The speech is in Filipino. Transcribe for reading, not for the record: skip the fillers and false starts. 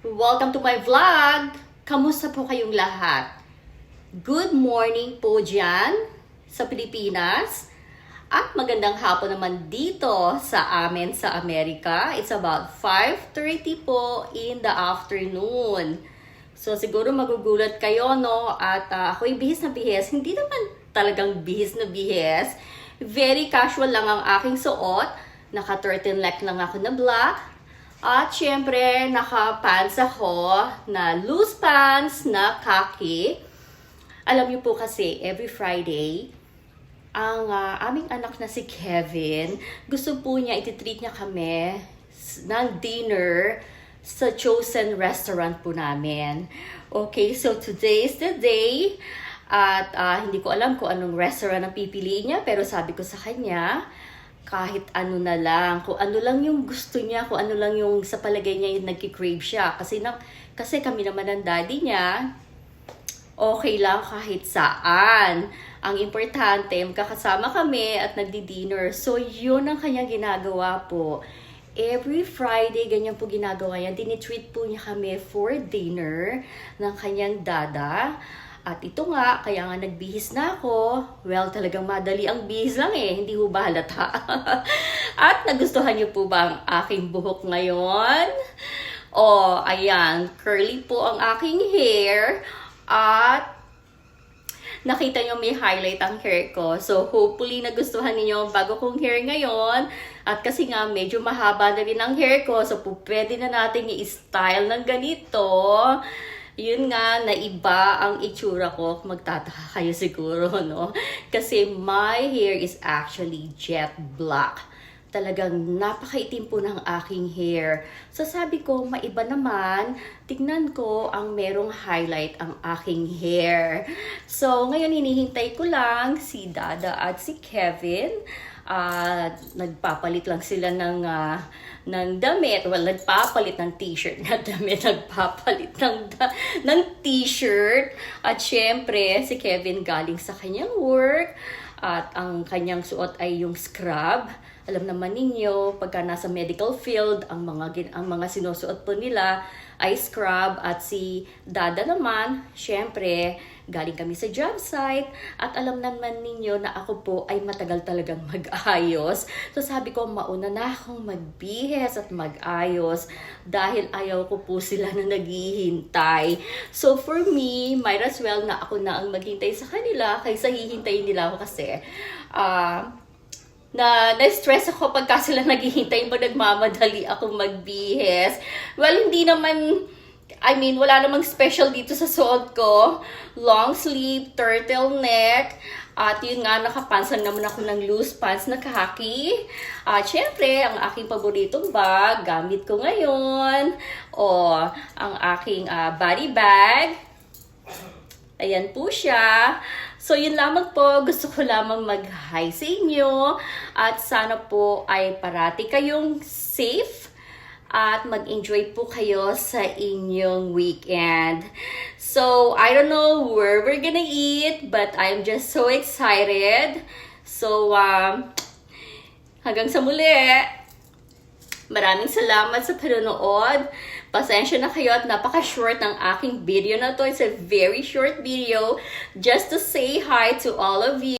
Welcome to my vlog! Kamusta po kayong lahat? Good morning po dyan sa Pilipinas. At magandang hapon naman dito sa amin sa Amerika. It's about 5:30 po in the afternoon. So siguro magugulat kayo, no? At ako'y bihis na bihis. Hindi naman talagang bihis na bihis. Very casual lang ang aking suot. Naka-turtleneck lang ako na black. At syempre, naka-pants ako na loose pants na khaki. Alam niyo po kasi, every Friday, ang aming anak na si Kevin, gusto po niya, ititreat niya kami ng dinner sa chosen restaurant po namin. Okay, so today is the day. At hindi ko alam kung anong restaurant ang pipiliin niya, pero sabi ko sa kanya, kahit ano na lang, kung ano lang yung gusto niya, kung ano lang yung sa palagay niya yung nagki-crave siya. Kasi kami naman ng daddy niya, okay lang kahit saan. Ang importante, magkakasama kami at nagdi-dinner. So, yun ang kanyang ginagawa po. Every Friday, ganyan po ginagawa yan. Tinitreat po niya kami for dinner ng kanyang dada. At ito nga, kaya nga nagbihis na ako. Well, talagang madali ang bihis lang eh. Hindi ho ba halata? At nagustuhan niyo po ba ang aking buhok ngayon? Oh, ayan. Curly po ang aking hair. At nakita niyo may highlight ang hair ko. So, hopefully nagustuhan niyo bago kong hair ngayon. At kasi nga, medyo mahaba na rin ang hair ko. So, pwede na natin i-style ng ganito. Yun nga, naiba ang itsura ko. Magtataka kayo siguro, no? Kasi my hair is actually jet black. Talagang napakaitim po ng aking hair. So sabi ko, maiba naman. Tignan ko ang merong highlight ang aking hair. So ngayon hinihintay ko lang si Dada at si Kevin. Nagpapalit lang sila ng damit. Well, nagpapalit ng t-shirt na damit. Nagpapalit ng t-shirt. At syempre, si Kevin galing sa kanyang work. At ang kanyang suot ay yung scrub. Alam naman ninyo, pagka nasa medical field, ang mga sinusuot po nila ay scrub. At si Dada naman, syempre, galing kami sa job site. At alam naman ninyo na ako po ay matagal talagang mag-ayos. So sabi ko, mauna na akong magbihis at mag-ayos dahil ayaw ko po sila na naghihintay. So for me, might as well na ako na ang maghintay sa kanila kaysa hihintayin nila ako kasi na-stress ako pagka sila naghihintay pag nagmamadali ako magbihis. Well, hindi naman, wala namang special dito sa suot ko. Long sleeve, turtleneck, at yun nga, nakapansan naman ako ng loose pants na khaki. At syempre, ang aking paboritong bag, gamit ko ngayon. Ang aking body bag. Ayan po siya. So, yun lamang po. Gusto ko lamang mag-hi sa inyo. At sana po ay parati kayong safe. At mag-enjoy po kayo sa inyong weekend. So, I don't know where we're gonna eat. But I'm just so excited. So, hanggang sa muli. Maraming salamat sa panonood. Pasensya na kayo at napaka-short ng aking video na to. It's a very short video just to say hi to all of you.